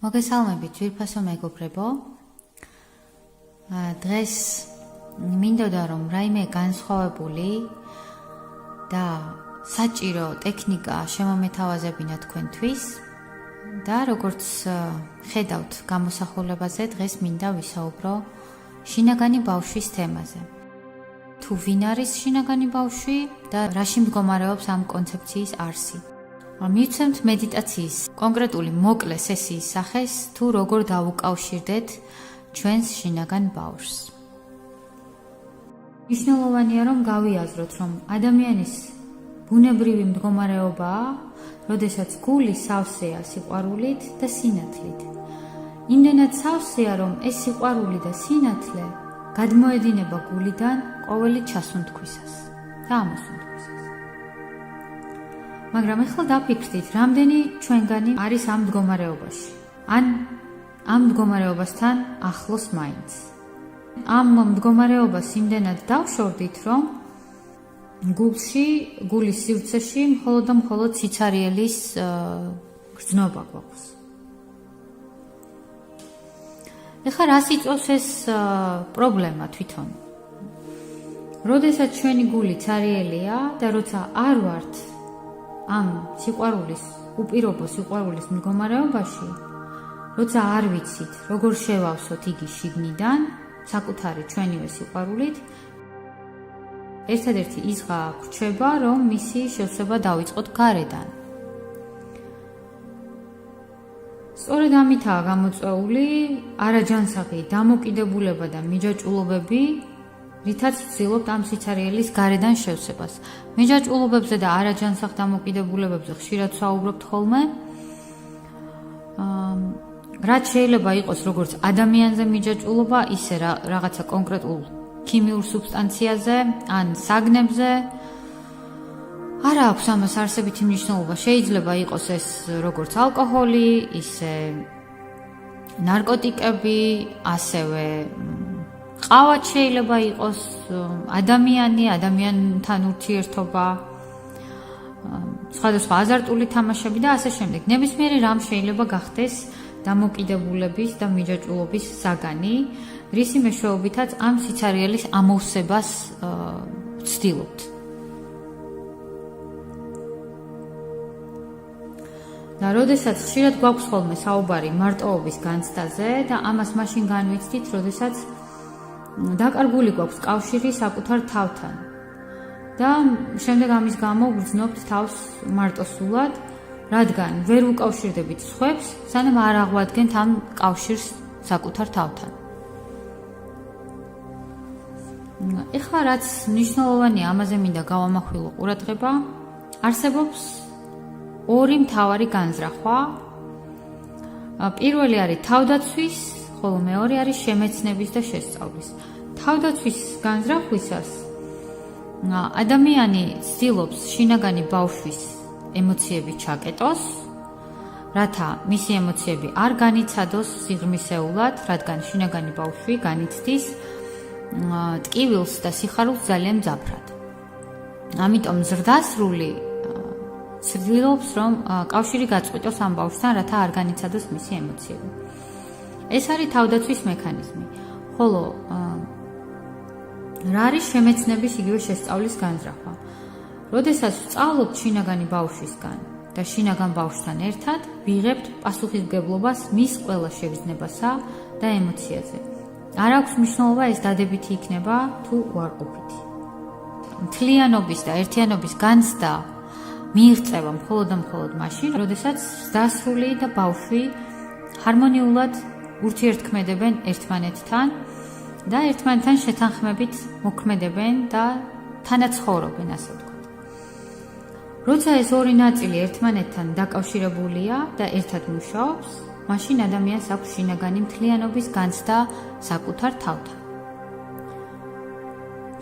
მოგესალმებით ძვირფასო მეგობრებო. დღეს მინდოდა რომ რაიმე განსხვავებული და საჭირო ტექნიკა შემომეთავაზებინა თქვენთვის და როგორც ხედავთ გამოსახულებაზე დღეს მინდა ვისაუბრო შინაგანი ბავშვის თემაზე. თუ ვინ არის შინაგანი ბავშვი და რაში მდგომარეობს ამ კონცეფციის არსი. მივცემთ მედიტაციის კონკრეტული მოკლე სესიის სახეს თუ როგორ დავუკავშირდეთ ჩვენს შინაგან ბავშვს. მნიშვნელოვანია რომ გავიაზროთ რომ ადამიანის ბუნებრივი მდგომარეობაა, როდესაც გული სავსეა სიყვარულით და სინათლით. იმდენად სავსეა რომ ეს სიყვარული და სინათლე გადმოედინება გულიდან ყოველი ჩასუნთქვისას და ამოსუნთქვისას. მაგრამ ახლა დაფიქრდით, რამდენი ჩვენგანი არის ამ მდგომარეობაში, ან ამ მდგომარეობასთან ახლოს მაინც. ამ მდგომარეობას იმდენად დავშორდით, რომ გულის სივრცეში მხოლოდ სიცარიელის გრძნობა გვაქვს. ეხლა რას იწვევს ეს პრობლემა თვითონ? როდესაც ჩვენი გული ცარიელია და როცა არ ვართ ამ სიყვარულის, უპირობო სიყვარულის მდგომარეობაში, როცა არ ვიცით, როგორ შევავსოთ იგი შიგნიდან, საკუთარი ჩვენივე სიყვარულით, ერთადერთი იზღა გვრჩება, რომ მისი შევსება დავიწყოთ გარედან. სწორედ ამითაა გამოწვეული არაჯანსაღი დამოკიდებულება და მიჯაჭვულობები, რითაც ვცდილობთ ამ სიცარიელის გარედან შევსებას. მიჯაჭვულობებზე და არაჯანსაღ დამოკიდებულებებზე ხშირად ვსაუბრობთ ხოლმე. რაც შეიძლება იყოს როგორც ადამიანზე მიჯაჭვულობა, ისე რაღაცა კონკრეტულ ქიმიურ სუბსტანციაზე, ან საგნებზე. არა აქვს ამას არსებითი მნიშვნელობა. შეიძლება იყოს ეს როგორც ალკოჰოლი, ისე ნარკოტიკები, ასევე ყავა შეიძლება იყოს, ადამიანთან ურთიერთობა, სხვადასხვა აზარტული თამაშები და ასე შემდეგ. ნებისმიერი რამ შეიძლება გახდეს დამოკიდებულების და მიჯაჭვულობის საგანი, რისი მეშვეობითაც ამ სიცარიელის ამოვსებას ვცდილობთ. და როდესაც ხშირად გვაქვს ხოლმე საუბარი მარტოობის განცდაზე და ამას მაშინ განვიცდით, როდესაც დაკარგული გვაქვს კავშირი საკუთარ თავთან. და შემდეგ ამის გამო ვგრძნობთ თავს მარტოსულად, რადგან ვერ უკავშირდებით სხვებს, სანამ არ აღვადგენთ ამ კავშირს საკუთარ თავთან. ეხლა რაც მნიშვნელოვანია, ამაზე მინდა გავამახვილო ყურადღება, არსებობს ორი მთავარი განზრახვა. პირველი არის თავდაცვის, ხოლო მეორე არის შემეცნების და შესწავლის. თავდაცვის განზრახვისას ადამიანი ცდილობს შინაგანი ბავშვის ემოციები ჩაკეტოს, რათა მისი ემოციები არ განიცადოს სიღრმისეულად, რადგან შინაგანი ბავშვი განიცდის ტკივილს და სიხარულს ძალიან მძაფრად. ამიტომ ზრდასრული ცდილობს, რომ კავშირი გაწყვიტოს ამ ბავშვთან, რათა არ განიცადოს მისი ემოციები. ეს არის თავდაცვის მექანიზმი. ხოლო რა არის შემეცნების იგივე შესწავლის განზრახვა? როდესაც ვსწავლობთ შინაგანი ბავშვისგან და შინაგან ბავშვთან ერთად, ვიღებთ პასუხისმგებლობას მის ყველა შეგრძნებასა და ემოციაზე. არ აქვს მნიშვნელობა ეს დადებითი იქნება თუ უარყოფითი. მთლიანობის და ერთიანობის განცდა მიიღწევა მხოლოდ და მხოლოდ მაშინ, როდესაც ზრდასრული და ბავშვი ჰარმონიულად ურთიერთქმედებენ ერთმანეთთან და ერთმანეთთან შეთანხმებით მოქმედებენ და თანაცხოვრობენ, ასე ვთქვათ. როცა ეს ორი ნაწილი ერთმანეთთან დაკავშირებულია და ერთად მუშაობს, მაშინ ადამიანს აქვს შინაგანი მთლიანობის განცდა საკუთარ თავთან.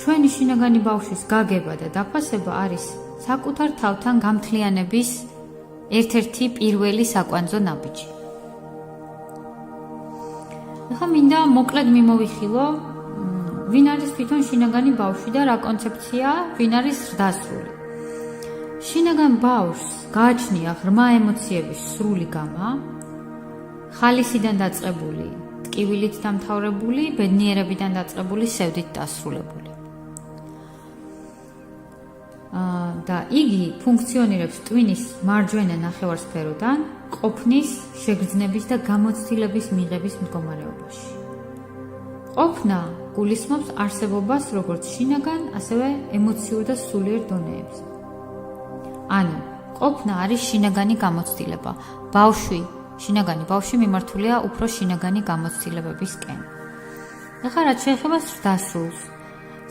ჩვენი შინაგანი ბავშვის გაგება და დაფასება არის საკუთარ თავთან გამთლიანების ერთ-ერთი პირველი საკვანძო ნაბიჯი. ახლა მინდა მოკლედ მიმოვიხილო, ვინ არის თვითონ შინაგანი ბავშვი და რა კონცეფციაა, ვინ არის ზრდასრული. შინაგან ბავშვს გააჩნია ღრმა ემოციების სრული გამა, ხალისიდან დაწყებული, ტკივილით დამთავრებული, ბედნიერებიდან დაწყებული, სევდით დასრულებული. და იგი ფუნქციონირებს ტვინის მარჯვენა ნახევარსფეროდან ყოფნის, შეგრძნების და გამოცდილების მიღების მდგომარეობაში. ყოფნა გულისხმობს არსებობას როგორც შინაგან, ასევე ემოციურ და სულიერ დონეებზე. ანუ, ყოფნა არის შინაგანი გამოცდილება. შინაგანი ბავშვი მიმართულია უფრო შინაგანი გამოცდილებებისკენ. ეხლა რაც შეეხება ზრდასრულს.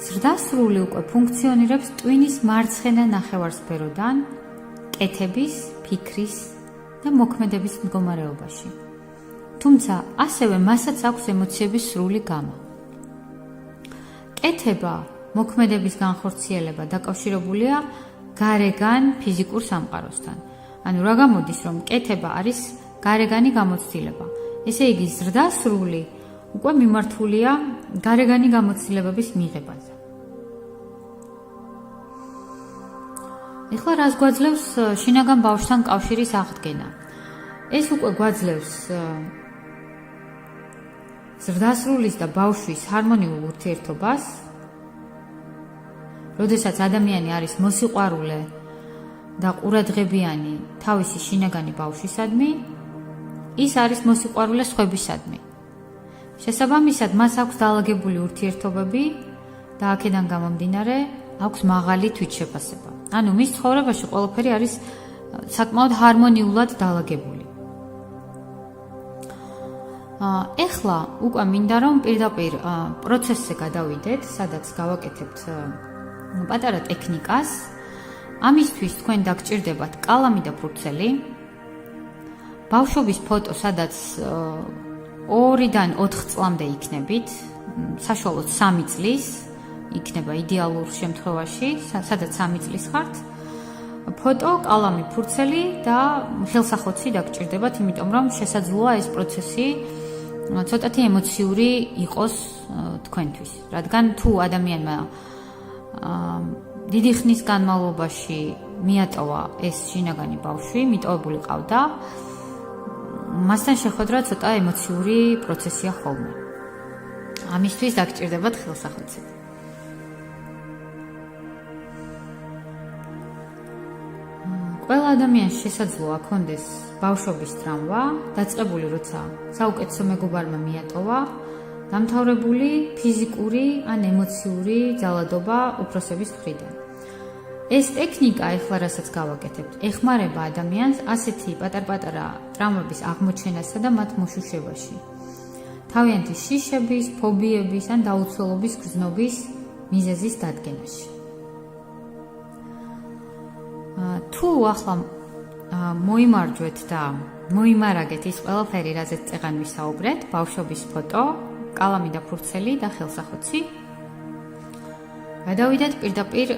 ზრდასრული უკვე ფუნქციონირებს ტვინის მარცხენა ნახევარსფეროდან კეთების, ფიქრის და მოქმედების მდგომარეობაში. თუმცა, ასევე მასაც აქვს ემოციების სრული გამა. კეთება, მოქმედების განხორციელება დაკავშირებულია გარეგან ფიზიკურ სამყაროსთან. ანუ რა გამოდის, რომ კეთება არის გარეგანი გამოცდილება. ესე იგი, ზრდასრული უკვე მიმართულია გარეგანი გამოცდილებების მიღებაზე. ეხლა რას გვაძლევს შინაგან ბავშვთან კავშირის აღდგენა? ეს უკვე გვაძლევს ზრდასრულის და ბავშვის ჰარმონიულ ურთიერთობას, როდესაც ადამიანი არის მოსიყვარულე და ყურადღებიანი თავისი შინაგანი ბავშვისადმი, ის არის მოსიყვარულე სხვებისადმი. შესაბამისად, მას აქვს დაალაგებული ურთიერთობები და აქედან გამომდინარე აქვს მაღალი თვითშეფასება. ანუ მის ცხოვრებაში ყველაფერი არის საკმაოდ ჰარმონიულად დაალაგებული. ეხლა უკვე მინდა რომ პირდაპირ პროცესზე გადავიდეთ, სადაც გავაკეთებთ პატარა ტექნიკას. ამისთვის თქვენ დაგჭირდებათ კალამი და ფურცელი. ბავშვობის ფოტო, სადაც 2-დან 4 წლამდე იქნებით, საშუალოდ 3 წლის იქნება იდეალურ შემთხვევაში, სადაც 3 წლის ხართ. ფოტო, კალამი, ფურცელი და ხელსახოცი დაგჭირდებათ, იმიტომ რომ შესაძლოა ეს პროცესი ცოტათი ემოციური იყოს თქვენთვის. რადგან თუ ადამიანმა დიდი ხნის განმავლობაში მიატოვა ეს შინაგანი ბავშვი, მიტოვებული ყავდა, მასთან შეხვედრა ცოტა ემოციური პროცესია ხოლმე. ამისთვის დაგჭირდებათ ხელსახოცი. ყველა ადამიანს შესაძლოა ჰქონდეს ბავშვობის ტრამვა, დაწყებული როცა საუკეთესო მეგობარმა მიატოვა, დამთავრებული ფიზიკური ან ემოციური ძალადობა უფროსების მხრიდან. ეს ტექნიკა, ეხლა რასაც გავაკეთებთ, ეხმარება ადამიანს ასეთი პატარ-პატარა ტრამვების აღმოჩენასა და მათ მოშუშებაში. თავიანთი შიშების, ფობიების ან დაუცველობის გრძნობის მიზეზის დადგენაში. თუ ახლა მოიმარჯვეთ და მოიმარაგეთ ის ყველაფერი, რაზეც წეღან ვისაუბრეთ, ბავშვობის ფოტო, კალამი და ფურცელი და ხელსახოცი, გადავიდეთ პირდაპირ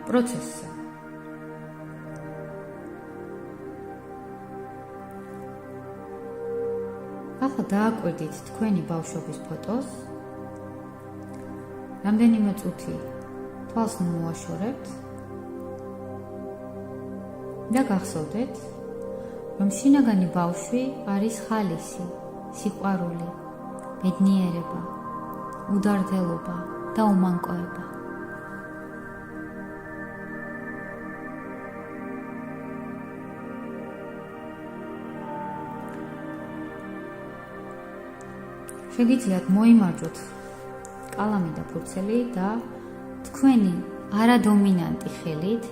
პროცესზე. ახლა დააკვირდით თქვენი ბავშვობის ფოტოს. რამდენიმე წუთი თვალს მოუაშორებთ და გახსოვდეთ, რომ შინაგანი ბავშვი არის ხალისი, სიყვარული, ბედნიერება, უდარდელობა და უმანკოება. შეგიძლიათ მოიმარჯვოთ კალამი და ფურცელი და თქვენი არადომინანტი ხელით,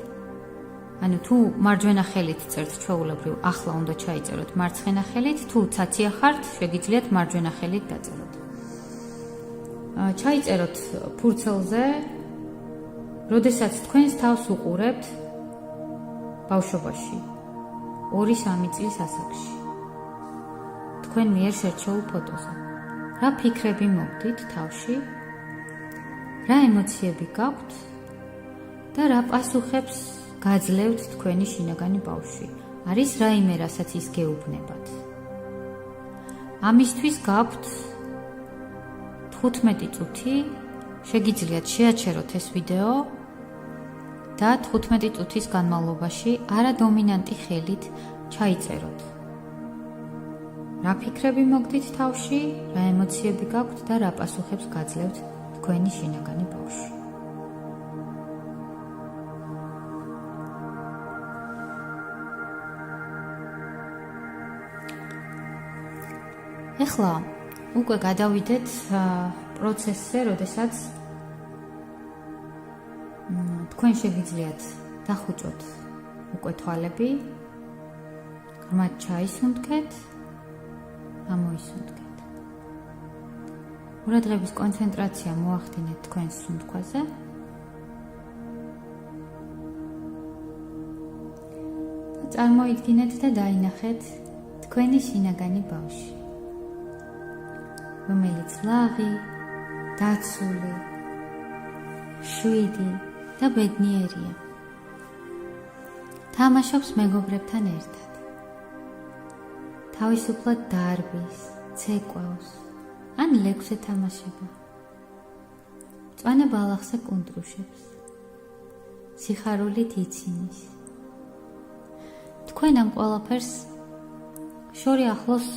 ანუ თუ მარჯვენა ხელით წერთ ჩვეულებრივ, ახლა უნდა ჩაიწეროთ მარცხენა ხელით, თუ ცაცია ხართ, შეგიძლიათ მარჯვენა ხელით დაწეროთ. ჩაიწეროთ ფურცელზე, როდესაც თქვენს თავს უყურებთ ბავშვობაში, 2-3 წლის ასაკში, თქვენ მიერ შერჩეულ ფოტოზე. რა ფიქრები მოგდით თავში, რა ემოციები გაქვთ და რა პასუხებს გაძლევთ თქვენი შინაგანი ბავშვი. არის რაიმე, რასაც ის გეუბნებათ. ამისთვის გაქვთ 15 წუთი, შეგიძლიათ შეაჩეროთ ეს ვიდეო და 15 წუთის განმავლობაში არადომინანტი ხელით ჩაიწეროთ. რა ფიქრები მოგდით თავში, რა ემოციები გაქვთ და რა პასუხებს გაძლევთ თქვენი შინაგანი ბავშვი. ეხლა უკვე გადავიდეთ პროცესზე, როდესაც თქვენ შეგიძლიათ დახუჭოთ უკვე თვალები, ღრმად ჩაისუნთქეთ, ამოისუნთქეთ. ყურადღების კონცენტრაცია მოახდინეთ თქვენს სუნთქვაზე. და წარმოიდგინეთ და დაინახეთ თქვენი შინაგანი ბავშვი, რომელიც ლაღი, დაცული, შვიდი და ბედნიერია. თამაშობს მეგობრებთან ერთად. თავისუფლად დარბის, ცეკვავს, ან ლექვს ეთამაშება. მწვანე ბალახზე კუნტრუშებს. სიხარულით იცინის. თქვენ ამ ყველაფერს შორი ახლოს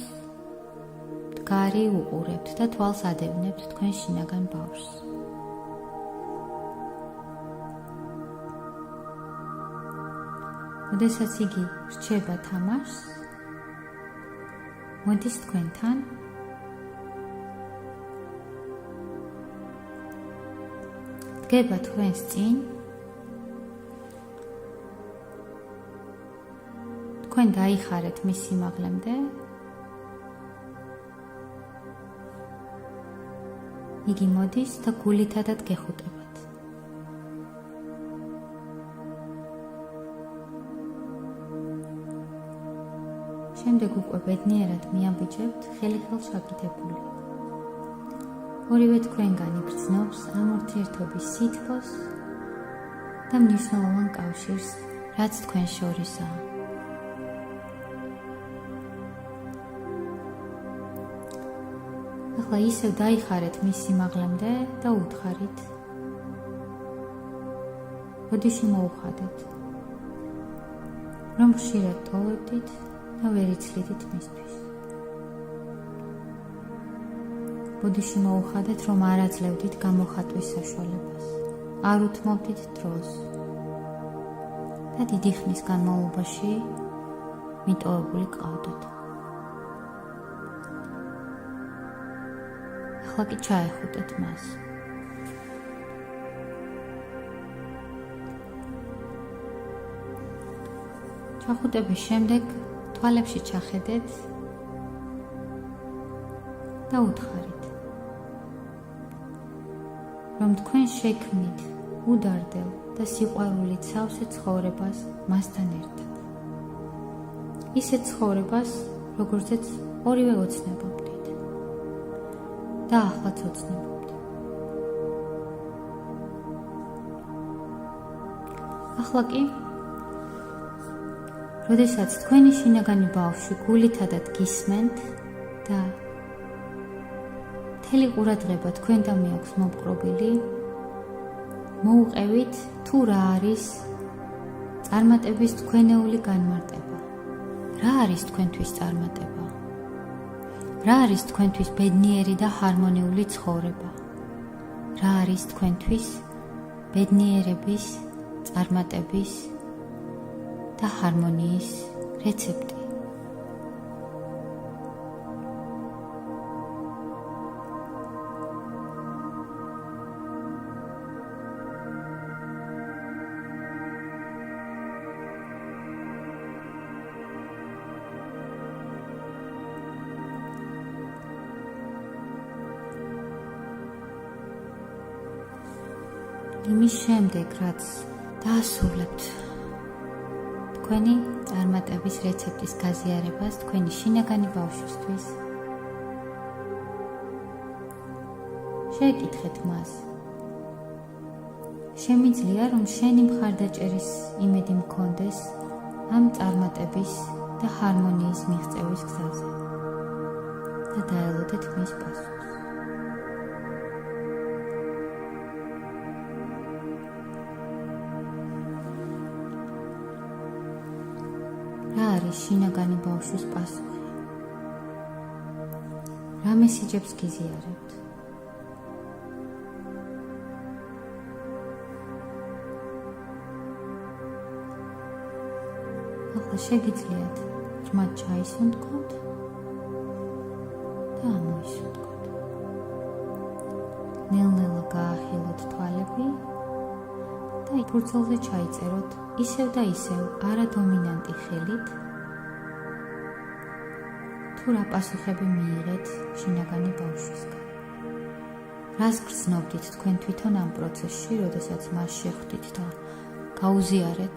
მდგარი უყურებთ და თვალს ადევნებთ თქვენ შინაგან ბავშვს. როდესაც იგი რჩება თამაშს, მოდის თქვენთან, დგება თქვენს წინ, თქვენ დაიხარეთ მის სიმაღლემდე, იგი მოდის და გულითადად გეხუტებათ. შემდეგ უკვე ბედნიერად მიაბიჯებთ ხელი ხელს შეკიდებული. ორივე თქვენგანი გრძნობს ამ ურთიერთობის სითბოს და მნიშვნელოვან კავშირს, რაც თქვენ შორისაა. ახლა ისევ დაიხარეთ მის სიმაღლემდე და უთხარით. ბოდიში მოუხადეთ, რომ ხშირად ტოვებდით და ვერ იცლიდით მისთვის. ბოდიში მოუხადეთ, რომ არ აძლევდით გამოხატვის საშუალებას, არ უთმობდით დროს და დიდი ხნის განმავლობაში მიტოვებული გყავდოთ. ახლა კი ჩაეხუტეთ მას. ჩახუტების შემდეგ თვალებში ჩახედეთ და უთხარით, რომ თქვენ შექმნით უდარდელ და სიყვარულით სავსე ცხოვრებას მასთან ერთად. ისეთ ცხოვრებას, როგორცაც ორივე ოცნებობდით და ახლაც ოცნებობთ. ახლა კი როდესაც თქვენი შინაგანი ბავშვი გულითადად გისმენთ და მთელი ყურადღება თქვენდამე აქვს მოპყრობილი, მოუყევით თუ რა არის წარმატების თქვენეული განმარტება. რა არის თქვენთვის წარმატება? რა არის თქვენთვის ბედნიერი და ჰარმონიული ცხოვრება? რა არის თქვენთვის ბედნიერების, წარმატების და ჰარმონიის რეცეპტი? იმის შემდეგ, რაც დაასრულებთ თქვენი წარმატების რეცეპტის გაზიარებას თქვენი შინაგანი ბავშვისთვის, შეეკითხეთ მას. შემიძლია, რომ შენი მხარდაჭერის იმედი მქონდეს ამ წარმატების და ჰარმონიის მიღწევის გზაზე და დაელოდეთ მის პასუხს. რა არის შინაგანი ბავშვის პასუხი? რა მესიჯებს გიზიარებთ? ახლა შეგიძლიათ ჭმად ჩაის უნდგოთ და ამოისუნდგოთ. ნელ-ნელა გაახილოთ თვალები და ფურცელზე ჩაიწეროთ ისევ და ისევ არადომინანტი ხელით თუ რა პასუხები მიიღეთ შინაგანი ბავშვისგან. რას გრძნობდით თქვენ თვითონ ამ პროცესში, როდესაც მას შეხვდით და გაუზიარეთ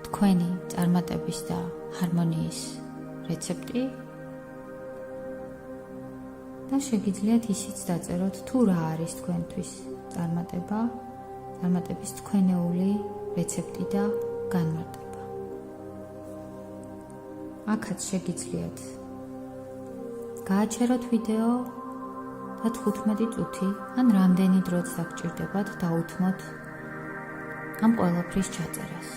თქვენი წარმატების და ჰარმონიის რეცეპტი და შეგიძლიათ ისიც დაწეროთ თუ რა არის თქვენთვის წარმატების თქვენეული რეცეპტი და განმარტება. აქაც შეგიძლიათ გააჩეროთ ვიდეო და 15 წუთი ან რამდენი დროც დაგჭირდებათ დაუთმოთ ამ ყველაფრის ჩაწერას.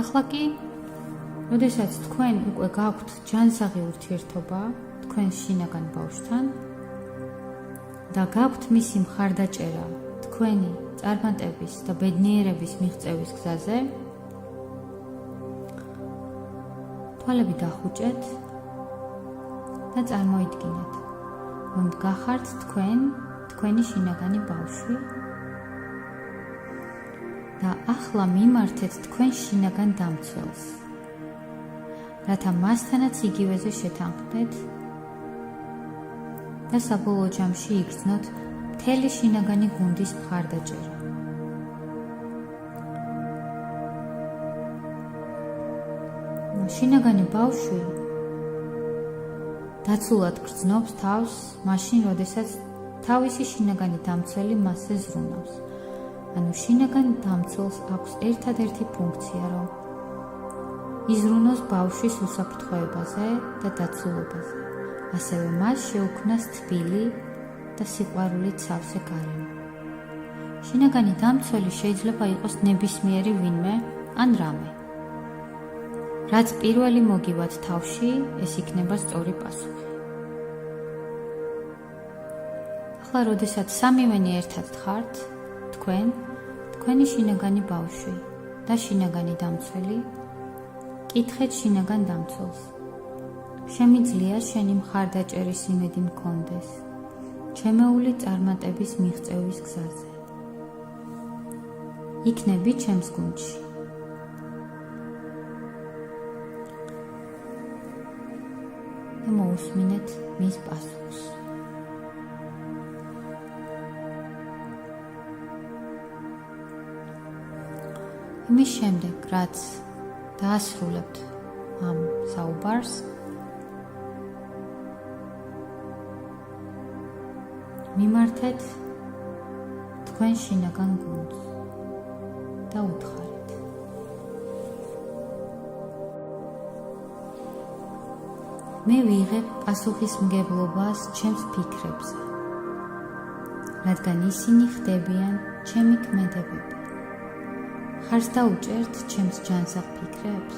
ახლა კი, როდესაც თქვენ უკვე გაქვთ ჯანსაღი ურთიერთობა თქვენ შინაგან ბავშვთან და გაქვთ მისი მხარდაჭერა თქვენი წარმატების და ბედნიერების მიღწევის გზაზე, თვალები დახუჭეთ და წარმოიდგინეთ, რომ გახართ თქვენი შინაგანი ბავშვი და ახლა მიმართეთ თქვენ შინაგან დამცველს, რათა მასთანაც იგივეზე შეთანხმდეთ და საბოლოო ჯამში იგრძნოთ მთელი შინაგანი გუნდის მხარდაჭერა. შინაგანი ბავშვი დაცულად გრძნობს თავს მაშინ, როდესაც თავისი შინაგანი დამცველი მასზე ზრუნავს. ანუ შინაგან დამცველს აქვს ერთადერთი ფუნქცია, რომ იზრუნოს ბავშვის უსაფრთხოებაზე და დაცულობაზე. ასევე მას შეუქმნას თბილი და სიყვარულით სავსე გარემო. შინაგანი დამცველი შეიძლება იყოს ნებისმიერი ვინმე ან რამე. რაც პირველი მოგივათ თავში, ეს იქნება სწორი პასუხი. ახლა, როდესაც სამივენი ერთად ხართ, თქვენი შინაგანი ბავშვი და შინაგანი დამცველი, კითხეთ შინაგან დამცველს. შემიძლია შენი მხარდაჭერის იმედი მქონდეს ჩემეული წარმატების მიღწევის გზაზე. იქნები ჩემს გუნდში. და მოусმინეთ მის პასუხს. იმის შემდეგ, რაც დაასრულებთ ამ საუბარს, მიმართეთ თქვენ შინაგან გუნდს და უთხრეთ: მე ვიღებ პასუხისმგებლობას ჩემს ფიქრებზე, რადგან ისინი ხდებიან ჩემი ქმედებები. ხარს დაუჭერთ ჩემს ჯანსაღ ფიქრებს?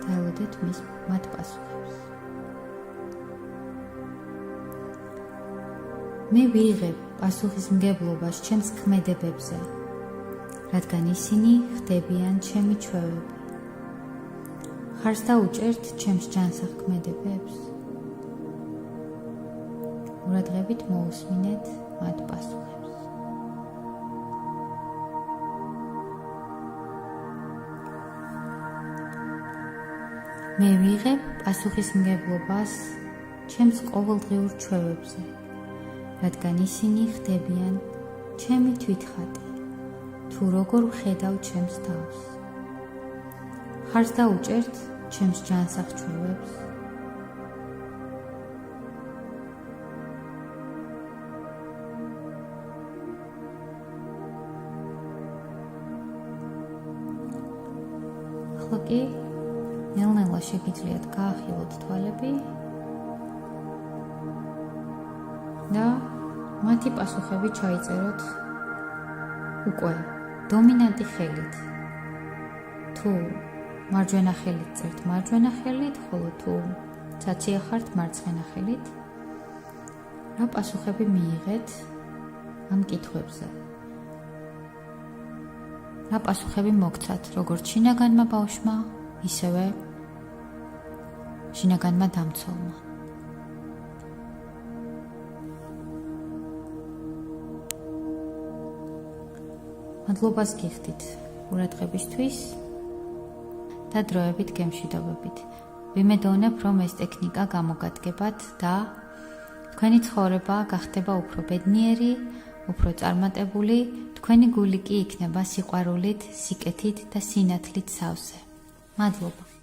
დაელოდეთ მათ პასუხებს. მე ვიღებ პასუხისმგებლობას ჩემს ქმედებებზე, რადგან ისინი ხდებიან ჩემი ჩვევები. ხარს დაუჭერთ ჩემს ჯანსაღ ქმედებებს? ყურადღებით მოусმინეთ მათ პასუხებს. მე ვიღებ პასუხისმგებლობას ჩემს ყოველდღიურ ჩვევებზე, რადგან ისინი ხდებიან ჩემი თვითხატი, თუ როგორ ვხედავ ჩემს თავს. ხარს დაუჭერთ ჩემს ჯანსაღ ჩვევებს? ახლა კი ნელ-ნელა შეგიძლიათ გაახილოთ თვალები და მათი პასუხები ჩაიწეროთ უკვე დომინანტი ხელით. თუ მარჯვენა ხელით წერთ მარჯვენა ხელით, ხოლო თუ ცაცია ხართ მარცხენა ხელით. რა პასუხები მიიღეთ ამ კითხვებზე? რა პასუხები მოგცათ, როგორც შინაგანმა ბავშვმა, ისევე შინაგანმა დამცველმა. მადლობას გიხდით ყურადღებისთვის და დროებით გემშვიდობებით. ვიმედოვნებ, რომ ეს ტექნიკა გამოგადგებათ და თქვენი ცხოვრება გახდება უფრო ბედნიერი, უფრო წარმატებული, თქვენი გული კი იქნება სიყვარულით, სიკეთით და სინათლით სავსე. მადლობა.